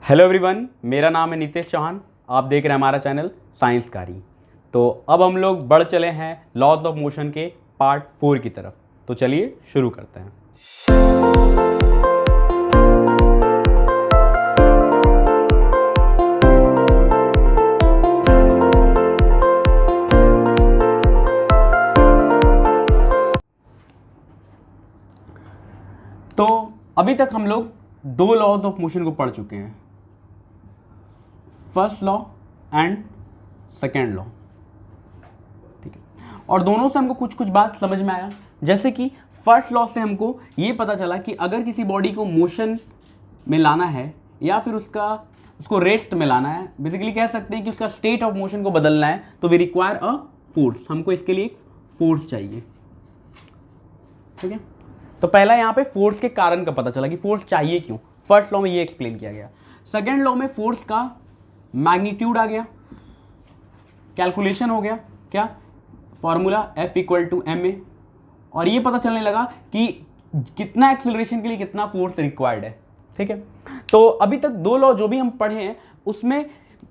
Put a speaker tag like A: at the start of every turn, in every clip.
A: Hello everyone, मेरा नाम है नितेश चौहान। आप देख रहे हैं हमारा चैनल साइंस कारी। तो अब हम लोग बढ़ चले हैं लॉज ऑफ मोशन के पार्ट 4 की तरफ। तो चलिए शुरू करते हैं। तो अभी तक हम लोग दो लॉज ऑफ मोशन को पढ़ चुके हैं, first law and second law. ठीक है, और दोनों से हमको कुछ कुछ बात समझ में आया। जैसे कि फर्स्ट लॉ से हमको ये पता चला कि अगर किसी बॉडी को मोशन में लाना है या फिर उसको रेस्ट में लाना है, बेसिकली कह सकते हैं कि उसका स्टेट ऑफ मोशन को बदलना है, तो वी रिक्वायर अ फोर्स। हमको इसके लिए एक फोर्स चाहिए। ठीक है, तो पहला यहाँ पे फोर्स के कारण का पता चला कि फोर्स चाहिए क्यों। फर्स्ट लॉ में ये एक्सप्लेन किया गया। सेकेंड लॉ में फोर्स का मैग्नीट्यूड आ गया, कैलकुलेशन हो गया, क्या फॉर्मूला F = ma, और ये पता चलने लगा कि कितना एक्सेलरेशन के लिए कितना फोर्स रिक्वायर्ड है। ठीक है, तो अभी तक दो लॉ जो भी हम पढ़े हैं उसमें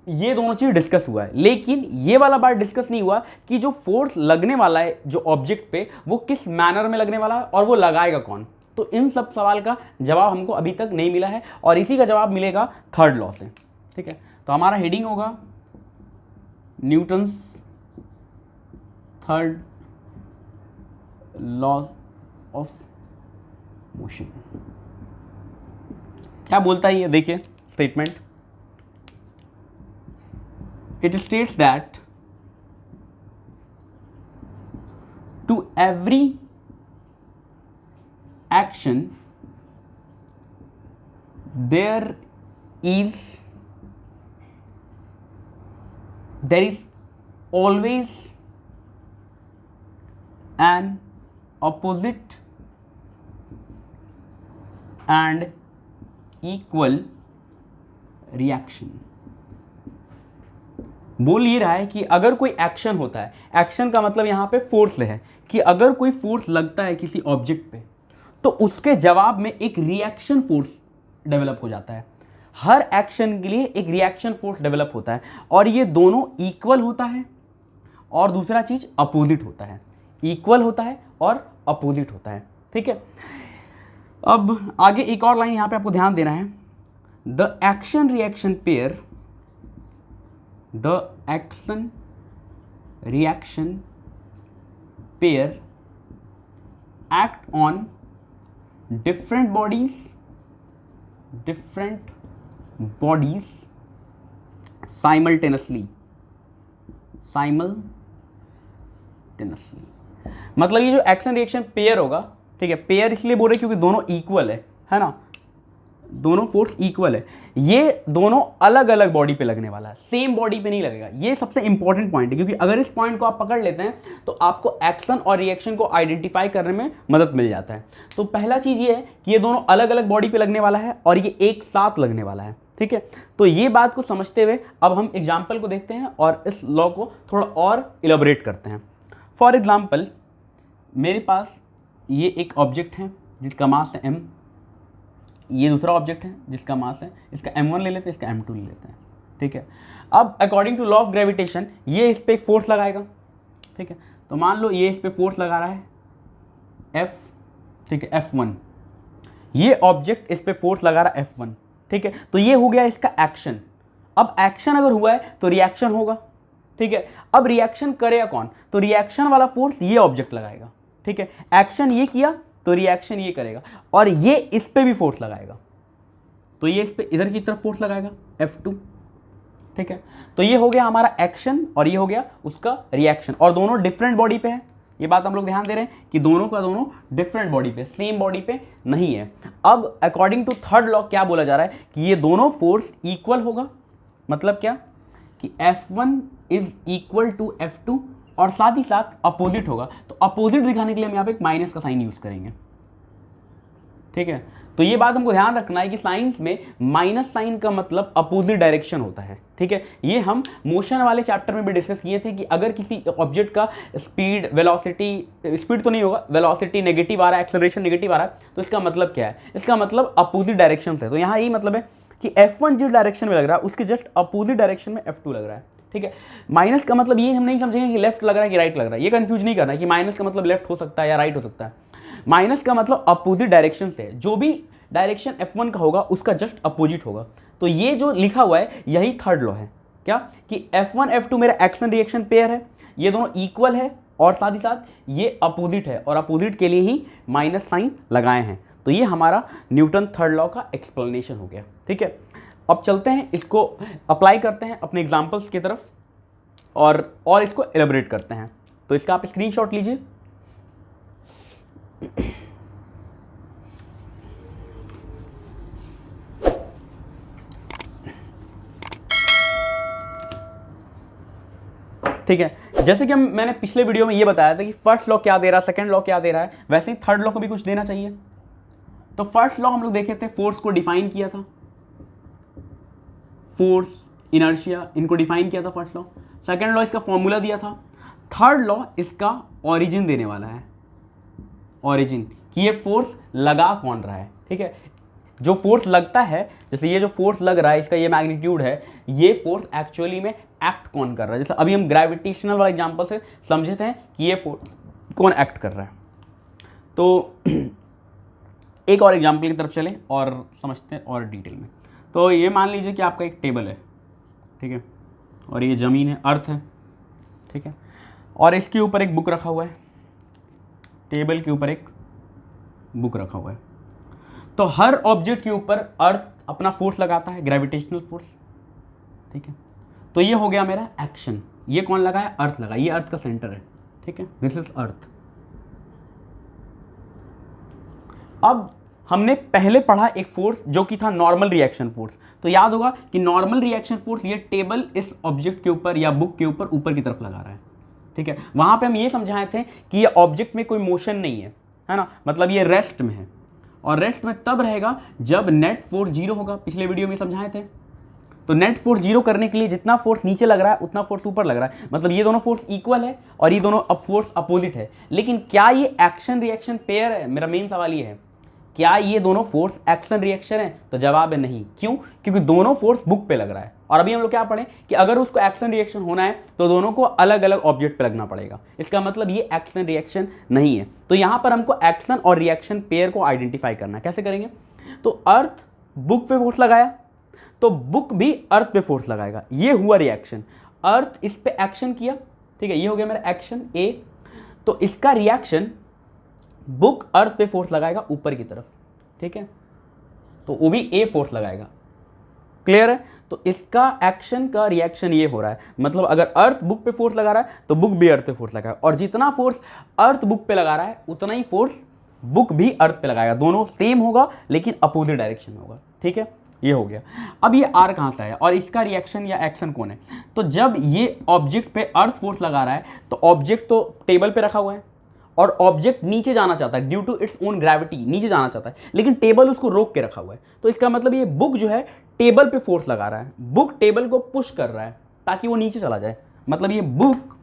A: ये दोनों चीज़ डिस्कस हुआ है, लेकिन ये वाला बात डिस्कस नहीं हुआ कि जो फोर्स लगने वाला है जो ऑब्जेक्ट पे, वो किस मैनर में लगने वाला है और वो लगाएगा कौन। तो इन सब सवाल का जवाब हमको अभी तक नहीं मिला है और इसी का जवाब मिलेगा थर्ड लॉ से। ठीक है, तो हमारा हेडिंग होगा Newton's third law of motion. क्या बोलता है ये, देखिए statement. It states that to every action there is always an opposite and equal reaction। बोल ये रहा है कि अगर कोई एक्शन होता है, एक्शन का मतलब यहाँ पे फोर्स है, कि अगर कोई फोर्स लगता है किसी ऑब्जेक्ट पे तो उसके जवाब में एक रिएक्शन फोर्स डेवलप हो जाता है। हर एक्शन के लिए एक रिएक्शन फोर्स डेवलप होता है और ये दोनों इक्वल होता है और दूसरा चीज अपोजिट होता है। इक्वल होता है और अपोजिट होता है। ठीक है, अब आगे एक और लाइन यहाँ पे आपको ध्यान देना है। The action reaction pair, the action reaction pair act on different bodies simultaneously। मतलब ये जो एक्शन रिएक्शन पेयर होगा, ठीक है, पेयर इसलिए बोल रहे क्योंकि दोनों इक्वल है ना, दोनों फोर्स इक्वल है। ये दोनों अलग अलग बॉडी पे लगने वाला है, सेम बॉडी पे नहीं लगेगा। ये सबसे इंपॉर्टेंट पॉइंट है, क्योंकि अगर इस पॉइंट को आप पकड़ लेते हैं तो आपको एक्शन और रिएक्शन को आइडेंटिफाई करने में मदद मिल जाता है। तो पहला चीज ये है कि ये दोनों अलग अलग बॉडी पे लगने वाला है और ये एक साथ लगने वाला है। ठीक है, तो ये बात को समझते हुए अब हम एग्जाम्पल को देखते हैं और इस लॉ को थोड़ा और इलेबोरेट करते हैं। फॉर एग्जाम्पल, मेरे पास ये एक ऑब्जेक्ट है जिसका मास है m, ये दूसरा ऑब्जेक्ट है जिसका मास है, इसका m1 ले लेते हैं, इसका m2 ले लेते हैं। ठीक है, अब according to law of gravitation ये इस पे एक फोर्स लगाएगा। ठीक है, तो मान लो ये इस पे फोर्स लगा रहा है F, ठीक है, F1। ये ऑब्जेक्ट इस पे फोर्स लगा रहा है F1। ठीक है, तो ये हो गया इसका एक्शन। अब एक्शन अगर हुआ है तो रिएक्शन होगा। ठीक है, अब रिएक्शन करेगा कौन, तो रिएक्शन वाला फोर्स ये ऑब्जेक्ट लगाएगा। ठीक है, एक्शन ये किया तो रिएक्शन ये करेगा और ये इस पे भी फोर्स लगाएगा, तो ये इस पे इधर की तरफ फोर्स लगाएगा F2। ठीक है, तो ये हो गया हमारा एक्शन और ये हो गया उसका रिएक्शन, और दोनों डिफरेंट बॉडी पे है। ये बात हम लोग ध्यान दे रहे हैं कि दोनों का दोनों डिफरेंट बॉडी पे, सेम बॉडी पे नहीं है। अब अकॉर्डिंग टू थर्ड लॉ क्या बोला जा रहा है कि ये दोनों फोर्स इक्वल होगा। मतलब क्या कि F1 is equal to F2 और साथ ही साथ अपोजिट होगा। तो अपोजिट दिखाने के लिए हम यहाँ पे एक माइनस का साइन यूज करेंगे। ठीक है, तो ये बात हमको ध्यान रखना है कि साइंस में माइनस साइन का मतलब अपोजिट डायरेक्शन होता है। ठीक है, ये हम मोशन वाले चैप्टर में भी डिस्कस किए थे कि अगर किसी ऑब्जेक्ट का स्पीड, वेलोसिटी, स्पीड तो नहीं होगा, वेलोसिटी नेगेटिव आ रहा है, एक्सेलरेशन नेगेटिव आ रहा है, तो इसका मतलब क्या है, इसका मतलब अपोजिट डायरेक्शन है। तो यहाँ यही मतलब है कि F1 जिस डायरेक्शन में लग रहा है उसके जस्ट अपोजिट डायरेक्शन में F2 लग रहा है, ठीक है। माइनस का मतलब ये हम नहीं समझेंगे कि लेफ्ट लग रहा है कि राइट लग रहा है, ये कंफ्यूज नहीं करना है कि माइनस का मतलब लेफ्ट हो सकता है या राइट हो सकता है। माइनस का मतलब अपोजिट डायरेक्शन से, जो भी डायरेक्शन F1 का होगा उसका जस्ट अपोजिट होगा। तो ये जो लिखा हुआ है यही थर्ड लॉ है, क्या कि F1 F2 मेरा एक्शन रिएक्शन पेयर है, ये दोनों इक्वल है और साथ ही साथ ये अपोजिट है और अपोजिट के लिए ही माइनस साइन लगाए हैं। तो ये हमारा न्यूटन थर्ड लॉ का एक्सप्लेनेशन हो गया, ठीक है। अब चलते हैं, इसको अप्लाई करते हैं अपने एग्जांपल्स की तरफ और इसको एलेबरेट करते हैं। तो इसका आप स्क्रीनशॉट लीजिए। ठीक है, जैसे कि मैंने पिछले वीडियो में ये बताया था कि फर्स्ट लॉ क्या दे रहा है, सेकंड लॉ क्या दे रहा है, वैसे ही थर्ड लॉ को भी कुछ देना चाहिए। तो फर्स्ट लॉ हम लोग देखे थे, फोर्स को डिफाइन किया था, फोर्स, इनर्शिया, इनको डिफाइन किया था फर्स्ट लॉ। सेकंड लॉ इसका फॉर्मूला दिया था। थर्ड लॉ इसका ओरिजिन देने वाला है, ओरिजिन कि ये फोर्स लगा कौन रहा है, ठीक है। जो फोर्स लगता है, जैसे ये जो फोर्स लग रहा है इसका ये मैग्नीट्यूड है, ये फोर्स एक्चुअली में एक्ट कौन कर रहा है। जैसे अभी हम ग्रेविटेशनल वाला एग्जांपल से समझे थे कि ये फोर्स कौन एक्ट कर रहा है। तो एक और एग्जांपल की तरफ चलें और समझते हैं और डिटेल में। तो ये मान लीजिए कि आपका एक टेबल है, ठीक है, और ये ज़मीन है, अर्थ है, ठीक है, और इसके ऊपर एक बुक रखा हुआ है, टेबल के ऊपर एक बुक रखा हुआ है। तो हर ऑब्जेक्ट के ऊपर अर्थ अपना फोर्स लगाता है, ग्रेविटेशनल फोर्स, ठीक है। तो ये हो गया मेरा एक्शन। ये कौन लगाया? अर्थ लगा, ये अर्थ का सेंटर है, ठीक है, दिस इज अर्थ। अब हमने पहले पढ़ा एक फोर्स जो कि था नॉर्मल रिएक्शन फोर्स। तो याद होगा कि नॉर्मल रिएक्शन फोर्स ये टेबल इस ऑब्जेक्ट के ऊपर या बुक के ऊपर की तरफ लगा रहा है, ठीक है। वहां पे हम ये समझाए थे कि ये ऑब्जेक्ट में कोई मोशन नहीं है ना, मतलब ये रेस्ट में है, और रेस्ट में तब रहेगा जब नेट फोर्स 0 होगा। पिछले वीडियो में समझाए थे। तो नेट फोर्स 0 करने के लिए जितना फोर्स नीचे लग रहा है उतना फोर्स ऊपर लग रहा है, मतलब ये दोनों फोर्स इक्वल है और ये दोनों अब फोर्स अपोजिट है। लेकिन क्या ये एक्शन रिएक्शन पेयर है? मेरा मेन सवाल ये है, क्या ये दोनों फोर्स एक्शन रिएक्शन है? तो जवाब है नहीं। क्यों? क्योंकि दोनों फोर्स बुक पे लग रहा है, और अभी हम लोग क्या पढ़े कि अगर उसको एक्शन रिएक्शन होना है तो दोनों को अलग अलग ऑब्जेक्ट पे लगना पड़ेगा। इसका मतलब ये एक्शन रिएक्शन नहीं है। तो यहां पर हमको एक्शन और रिएक्शन पेयर को आइडेंटिफाई करना है। कैसे करेंगे? तो अर्थ बुक पे फोर्स लगाया तो बुक भी अर्थ पे फोर्स लगाएगा, ये हुआ रिएक्शन। अर्थ इस पे एक्शन किया, ठीक है, ये हो गया मेरा एक्शन ए। तो इसका रिएक्शन बुक अर्थ पे फोर्स लगाएगा ऊपर की तरफ, ठीक है, तो वो भी ए फोर्स लगाएगा। क्लियर है? तो इसका एक्शन का रिएक्शन ये हो रहा है, मतलब अगर अर्थ बुक पे फोर्स लगा रहा है तो बुक भी अर्थ पे फोर्स लगाएगा, और जितना फोर्स अर्थ बुक पे लगा रहा है उतना ही फोर्स बुक भी अर्थ पे लगाएगा। दोनों सेम होगा लेकिन अपोजिट डायरेक्शन में होगा, ठीक है। ये हो गया। अब ये आर कहाँ से आया और इसका रिएक्शन या एक्शन कौन है? तो जब ये ऑब्जेक्ट पे अर्थ फोर्स लगा रहा है तो ऑब्जेक्ट तो टेबल पे रखा हुआ है और ऑब्जेक्ट नीचे जाना चाहता है, due to its own gravity नीचे जाना चाहता है, लेकिन टेबल उसको रोक के रखा हुआ है। तो इसका मतलब ये बुक जो है टेबल पे फोर्स लगा रहा है, बुक टेबल को पुश कर रहा है ताकि वो नीचे चला जाए। मतलब ये बुक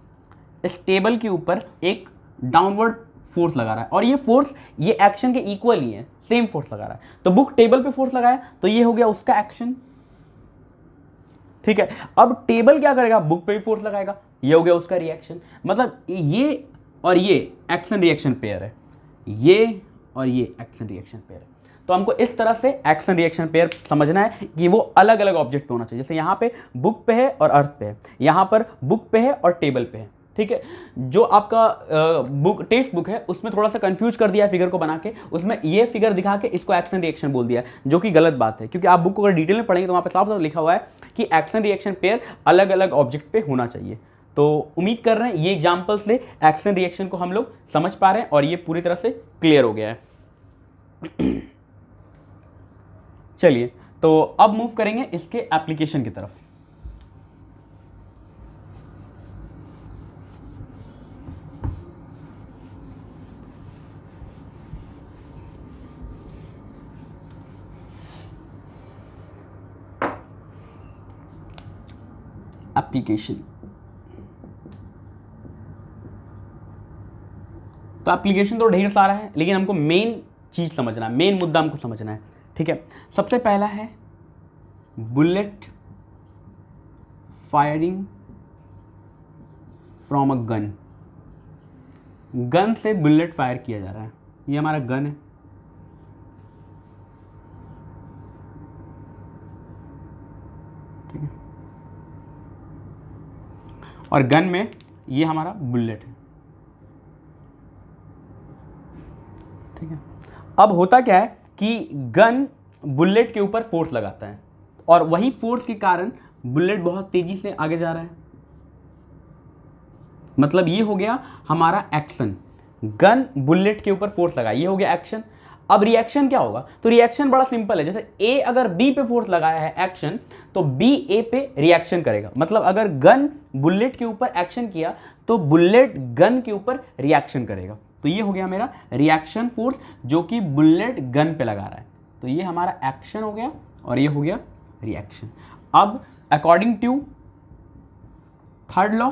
A: इस टेबल के ऊपर एक डाउनवर्ड फोर्स लगा रहा है, और ये फोर्स ये एक्शन के इक्वल ही है, सेम फोर्स लगा रहा है। तो बुक टेबल पे फोर्स लगाया तो ये हो गया उसका एक्शन, ठीक है। अब टेबल क्या करेगा? बुक पे भी फोर्स लगाएगा, ये हो गया उसका रिएक्शन। मतलब ये और ये एक्शन रिएक्शन पेयर है, ये और ये एक्शन रिएक्शन पेयर है। तो हमको इस तरह से एक्शन रिएक्शन पेयर समझना है कि वो अलग अलग ऑब्जेक्ट पे होना चाहिए। जैसे यहाँ पे बुक पे है और अर्थ पे है, यहाँ पर बुक पे है और टेबल पे है, ठीक है। जो आपका बुक टेक्स्ट बुक है उसमें थोड़ा सा कंफ्यूज कर दिया है फिगर को बना के, उसमें ये फिगर दिखा के इसको एक्शन रिएक्शन बोल दिया, जो कि गलत बात है, क्योंकि आप बुक को अगर डिटेल में पढ़ेंगे तो वहाँ पे साफ साफ लिखा हुआ है कि एक्शन रिएक्शन पेयर अलग अलग ऑब्जेक्ट पे होना चाहिए। तो उम्मीद कर रहे हैं ये एग्जाम्पल से एक्शन रिएक्शन को हम लोग समझ पा रहे हैं और ये पूरी तरह से क्लियर हो गया है। चलिए, तो अब मूव करेंगे इसके एप्लीकेशन की तरफ। एप्लीकेशन, तो एप्लीकेशन तो ढेर सारा है, लेकिन हमको मेन चीज समझना है, मेन मुद्दा हमको समझना है, ठीक है। सबसे पहला है bullet firing from a gun, gun से बुलेट फायर किया जा रहा है, ये हमारा गन है। ठीक है, और गन में ये हमारा बुलेट है। ठीक है, अब होता क्या है कि गन बुलेट के ऊपर फोर्स लगाता है और वही फोर्स के कारण बुलेट बहुत तेजी से आगे जा रहा है। मतलब ये हो गया हमारा एक्शन, गन बुलेट के ऊपर फोर्स लगा, ये हो गया एक्शन। अब रिएक्शन क्या होगा? तो रिएक्शन बड़ा सिंपल है, जैसे ए अगर बी पे फोर्स लगाया है एक्शन, तो बी ए पे रिएक्शन करेगा। मतलब अगर गन बुलेट के ऊपर एक्शन किया तो बुलेट गन के ऊपर रिएक्शन करेगा। तो ये हो गया मेरा रिएक्शन फोर्स जो कि बुलेट गन पे लगा रहा है। तो ये हमारा एक्शन हो गया और ये हो गया रिएक्शन। अब according to third law,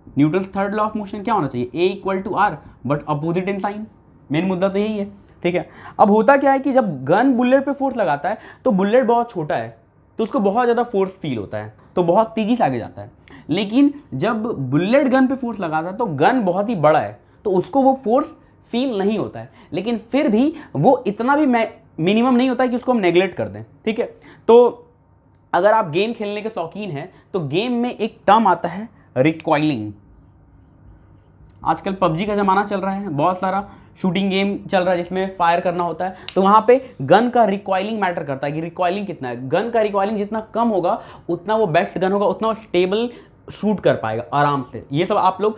A: Newton's third law of motion क्या होना चाहिए? A equal to R but opposite in sign. Main मुद्दा तो यही है। ठीक है, अब होता क्या है कि जब गन बुलेट पे फोर्स लगाता है तो बुलेट बहुत छोटा है तो उसको बहुत ज़्यादा फोर्स फील होता है, तो बहुत तेजी से आगे जाता है। लेकिन जब बुलेट गन पे फोर्स लगाता है तो गन बहुत ही बड़ा है तो उसको वो फोर्स फील नहीं होता है, लेकिन फिर भी वो इतना भी मिनिमम नहीं होता है कि उसको हम नेगलेक्ट कर दें। ठीक है, तो अगर आप गेम खेलने के शौकीन हैं तो गेम में एक टर्म आता है रिकॉइलिंग। आजकल पबजी का ज़माना चल रहा है, बहुत सारा शूटिंग गेम चल रहा है जिसमें फायर करना होता है, तो वहाँ पे गन का रिकॉइलिंग मैटर करता है कि रिकॉइलिंग कितना है। गन का रिकॉइलिंग जितना कम होगा उतना वो बेस्ट गन होगा, उतना वो स्टेबल शूट कर पाएगा आराम से। ये सब आप लोग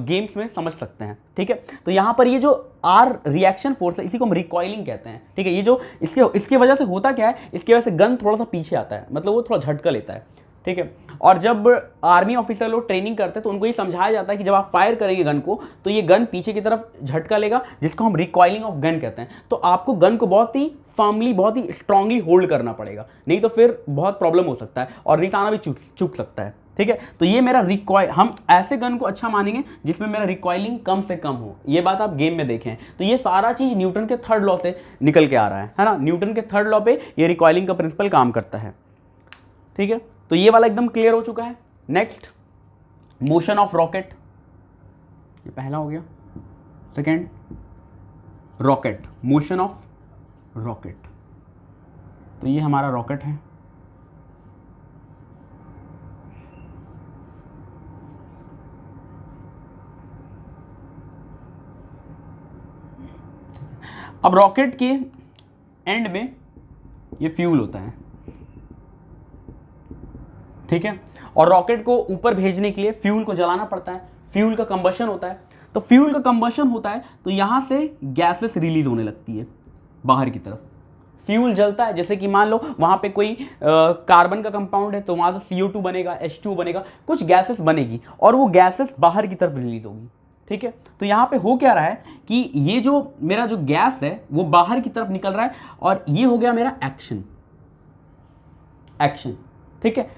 A: गेम्स में समझ सकते हैं। ठीक है, तो यहाँ पर ये जो आर रिएक्शन फोर्स है इसी को हम रिकॉइलिंग कहते हैं। ठीक है, ये जो इसके वजह से होता क्या है, इसकी वजह से गन थोड़ा सा पीछे आता है, मतलब वो थोड़ा झटका लेता है। ठीक है, और जब आर्मी ऑफिसर लोग ट्रेनिंग करते हैं तो उनको ये समझाया जाता है कि जब आप फायर करेंगे गन को तो ये गन पीछे की तरफ झटका लेगा, जिसको हम रिकॉइलिंग ऑफ गन कहते हैं। तो आपको गन को बहुत ही फर्मली, बहुत ही स्ट्रांगली होल्ड करना पड़ेगा, नहीं तो फिर बहुत प्रॉब्लम हो सकता है और निशाना भी चूक सकता है। ठीक है, तो ये मेरा हम ऐसे गन को अच्छा मानेंगे जिसमें मेरा रिकॉइलिंग कम से कम हो। ये बात आप गेम में देखें, तो ये सारा चीज़ न्यूटन के थर्ड लॉ से निकल के आ रहा है ना। न्यूटन के थर्ड लॉ पे ये रिकॉइलिंग का प्रिंसिपल काम करता है। ठीक है, तो ये वाला एकदम क्लियर हो चुका है। नेक्स्ट, मोशन ऑफ रॉकेट, ये पहला हो गया। Second, rocket, motion of rocket, तो ये हमारा रॉकेट है। अब रॉकेट के एंड में ये फ्यूल होता है। ठीक है, और रॉकेट को ऊपर भेजने के लिए फ्यूल को जलाना पड़ता है, फ्यूल का कंबशन होता है। तो फ्यूल का कंबशन होता है तो यहाँ से गैसेस रिलीज होने लगती है बाहर की तरफ। फ्यूल जलता है, जैसे कि मान लो वहाँ पे कोई कार्बन का कंपाउंड है तो वहाँ से CO2 बनेगा, H2 बनेगा, कुछ गैसेस बनेगी और वो गैसेस बाहर की तरफ रिलीज होगी। ठीक है, तो यहाँ पे हो क्या रहा है कि ये जो मेरा जो गैस है वो बाहर की तरफ निकल रहा है और ये हो गया मेरा एक्शन। ठीक है,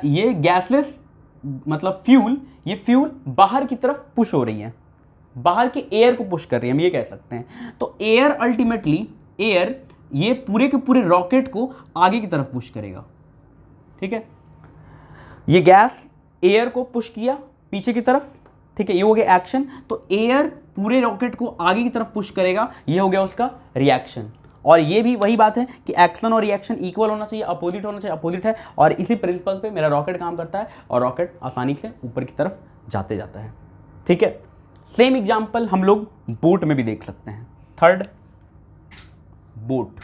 A: ये गैसेस मतलब फ्यूल, ये फ्यूल बाहर की तरफ पुश हो रही है, बाहर के एयर को पुश कर रही है, हम ये कह सकते हैं। तो एयर अल्टीमेटली, एयर ये पूरे के पूरे रॉकेट को आगे की तरफ पुश करेगा। ठीक है, ये गैस एयर को पुश किया पीछे की तरफ। ठीक है, ये हो गया एक्शन। तो एयर पूरे रॉकेट को आगे की तरफ पुश करेगा, ये हो गया उसका रिएक्शन। और ये भी वही बात है कि एक्शन और रिएक्शन इक्वल होना चाहिए, अपोजिट होना चाहिए, अपोजिट है। और इसी प्रिंसिपल पे मेरा रॉकेट काम करता है और रॉकेट आसानी से ऊपर की तरफ जाते जाता है। ठीक है, सेम एग्जांपल हम लोग बोट में भी देख सकते हैं। Third, boat.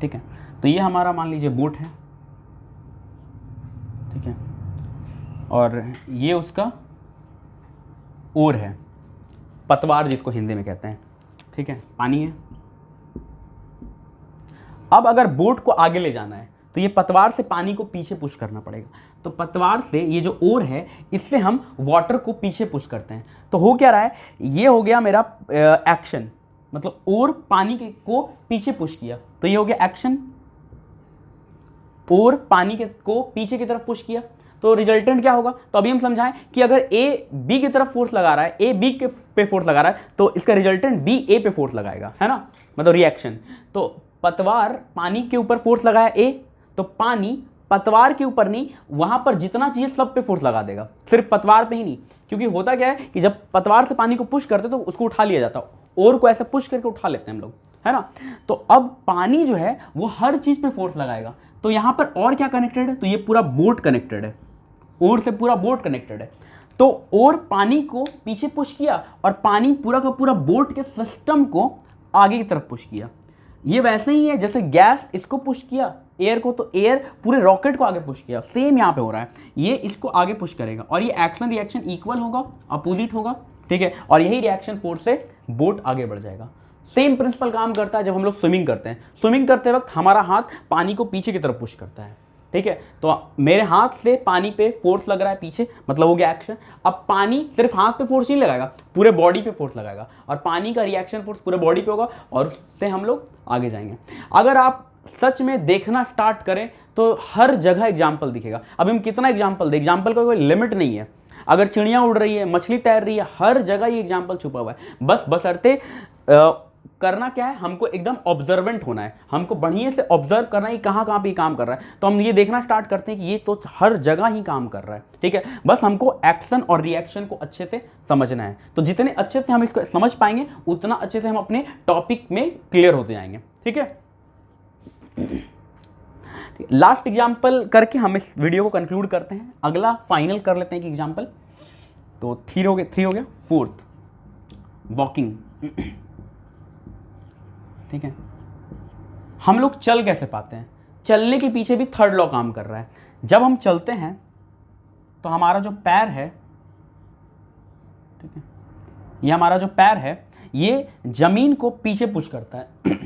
A: ठीक है, तो ये हमारा मान लीजिए बोट है। ठीक है, और ये उसका ओर है, पतवार जिसको हिंदी में कहते हैं। ठीक है, पानी है। अब अगर बोट को आगे ले जाना है तो ये पतवार से पानी को पीछे पुश करना पड़ेगा। तो पतवार से ये जो ओर है इससे हम वाटर को पीछे पुश करते हैं। तो हो क्या रहा है, ये हो गया मेरा एक्शन, मतलब ओर पानी को पीछे पुश किया, तो ये हो गया एक्शन। ओर पानी को पीछे की तरफ पुश किया, तो रिजल्टेंट क्या होगा? तो अभी हम समझाएं कि अगर ए बी की तरफ फोर्स लगा रहा है, ए बी पे फोर्स लगा रहा है, तो इसका रिजल्टेंट बी ए पे फोर्स लगाएगा, है ना, मतलब रिएक्शन। तो पतवार पानी के ऊपर फोर्स लगाया ए, तो पानी पतवार के ऊपर नहीं, वहां पर जितना चाहिए सब पे फोर्स लगा देगा, सिर्फ पतवार पे ही नहीं। क्योंकि होता क्या है कि जब पतवार से पानी को पुश करते तो उसको उठा लिया जाता, और को ऐसे पुश करके उठा लेते हैं हम लोग, है ना। तो अब पानी जो है वो हर चीज पे फोर्स लगाएगा। तो यहां पर और क्या कनेक्टेड है, तो ये पूरा बोट कनेक्टेड है, और से पूरा बोट कनेक्टेड है। तो और पानी को पीछे पुश किया और पानी पूरा का पूरा बोट के सिस्टम को आगे की तरफ पुश किया। ये वैसे ही है जैसे गैस इसको पुश किया एयर को, तो एयर पूरे रॉकेट को आगे पुश किया, सेम यहाँ पे हो रहा है, ये इसको आगे पुश करेगा और ये एक्शन रिएक्शन इक्वल होगा, अपोजिट होगा, ठीक है। और यही रिएक्शन फोर्स से बोट आगे बढ़ जाएगा। सेम प्रिंसिपल काम करता है जब हम लोग स्विमिंग करते हैं। स्विमिंग करते वक्त हमारा हाथ पानी को पीछे की तरफ पुश करता है, ठीक है। तो मेरे हाथ से पानी पे फोर्स लग रहा है पीछे, मतलब हो गया एक्शन। अब पानी सिर्फ हाथ पे फोर्स नहीं लगाएगा, पूरे बॉडी पे फोर्स लगाएगा, और पानी का रिएक्शन फोर्स पूरे बॉडी पे होगा, और उससे हम लोग आगे जाएंगे। अगर आप सच में देखना स्टार्ट करें तो हर जगह एग्जाम्पल दिखेगा। अभी हम कितना एग्जाम्पल दें, एग्जाम्पल का कोई लिमिट नहीं है। अगर चिड़िया उड़ रही है, मछली तैर रही है, हर जगह ये एग्जाम्पल छुपा हुआ है। बस बशर्ते करना क्या है, हमको एकदम ऑब्जर्वेंट होना है, हमको बढ़िया से ऑब्जर्व करना है कहाँ कहाँ पे काम कर रहा है। तो हम ये देखना स्टार्ट करते हैं कि ये तो हर जगह ही काम कर रहा है, ठीक है। बस हमको एक्शन और रिएक्शन को अच्छे से समझना है। तो जितने अच्छे से हम इसको समझ पाएंगे उतना अच्छे से हम अपने टॉपिक में क्लियर होते जाएंगे, ठीक है। लास्ट एग्जाम्पल करके हम इस वीडियो को कंक्लूड करते हैं। अगला फाइनल कर लेते हैं कि एग्जाम्पल, तो 3 हो गया। फोर्थ, वॉकिंग, ठीक है। हम लोग चल कैसे पाते हैं, चलने के पीछे भी थर्ड लॉ काम कर रहा है। जब हम चलते हैं तो हमारा जो पैर है, ठीक है, ये हमारा जो पैर है ये जमीन को पीछे पुश करता है।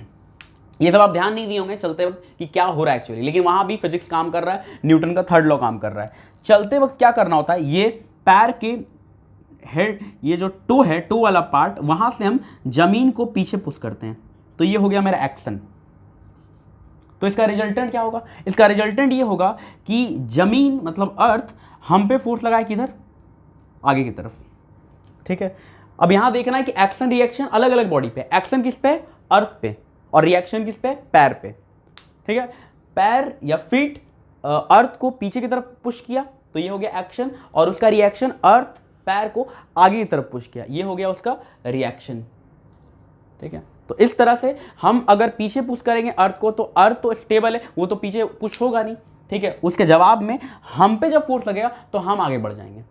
A: ये सब आप ध्यान नहीं दिए होंगे चलते वक्त कि क्या हो रहा है एक्चुअली, लेकिन वहां भी फिजिक्स काम कर रहा है, न्यूटन का थर्ड लॉ काम कर रहा है। चलते वक्त क्या करना होता है, ये पैर के हेड, ये जो टो है, टो वाला पार्ट, वहां से हम जमीन को पीछे पुश करते हैं। तो ये हो गया मेरा एक्शन। तो इसका रिजल्टेंट क्या होगा, इसका रिजल्टेंट ये होगा कि जमीन मतलब अर्थ हम पे फोर्स लगाए किधर, आगे की तरफ, ठीक है। अब यहां देखना है कि एक्शन रिएक्शन अलग अलग बॉडी पे, एक्शन किस पे, अर्थ पे, और रिएक्शन किस पे, पैर पे, ठीक है। पैर या फीट अर्थ को पीछे की तरफ पुश किया तो ये हो गया एक्शन, और उसका रिएक्शन अर्थ पैर को आगे की तरफ पुश किया, ये हो गया उसका रिएक्शन, ठीक है। तो इस तरह से हम अगर पीछे पुश करेंगे अर्थ को, तो अर्थ तो स्टेबल है, वो तो पीछे पुश होगा नहीं, ठीक है। उसके जवाब में हम पे जब फोर्स लगेगा तो हम आगे बढ़ जाएंगे,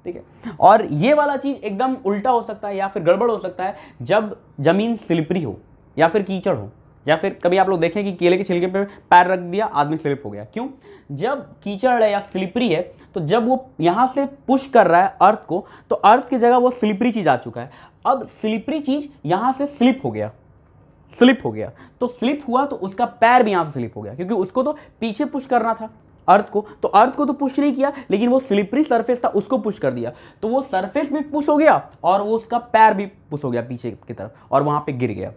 A: ठीक है। और ये वाला चीज एकदम उल्टा हो सकता है या फिर गड़बड़ हो सकता है जब जमीन स्लिपरी हो या फिर कीचड़ हो, या फिर कभी आप लोग देखें कि केले के छिलके पे पैर रख दिया, आदमी स्लिप हो गया। क्यों, जब कीचड़ है या स्लिपरी है, तो जब वो यहां से पुश कर रहा है अर्थ को, तो अर्थ की जगह वो स्लिपरी चीज आ चुका है। अब स्लिपरी चीज यहां से स्लिप हो गया, तो स्लिप हुआ तो उसका पैर भी यहां से स्लिप हो गया, क्योंकि उसको तो पीछे पुश करना था अर्थ को, तो अर्थ को तो पुश नहीं किया, लेकिन वो स्लिपरी सरफेस था उसको पुश कर दिया, तो वो सरफेस भी पुश हो गया और वो उसका पैर भी पुश हो गया पीछे की तरफ, और वहां पे गिर गया।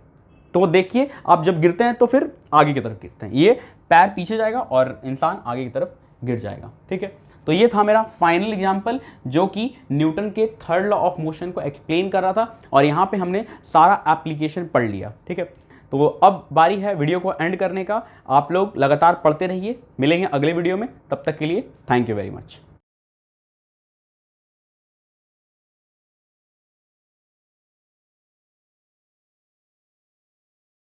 A: तो देखिए आप जब गिरते हैं तो फिर आगे की तरफ गिरते हैं, ये पैर पीछे जाएगा और इंसान आगे की तरफ गिर जाएगा, ठीक है। तो ये था मेरा फाइनल एग्जाम्पल जो कि न्यूटन के थर्ड लॉ ऑफ मोशन को एक्सप्लेन कर रहा था, और यहाँ पे हमने सारा एप्लीकेशन पढ़ लिया, ठीक है। तो अब बारी है वीडियो को एंड करने का। आप लोग लगातार पढ़ते रहिए, मिलेंगे अगले वीडियो में, तब तक के लिए थैंक यू वेरी मच।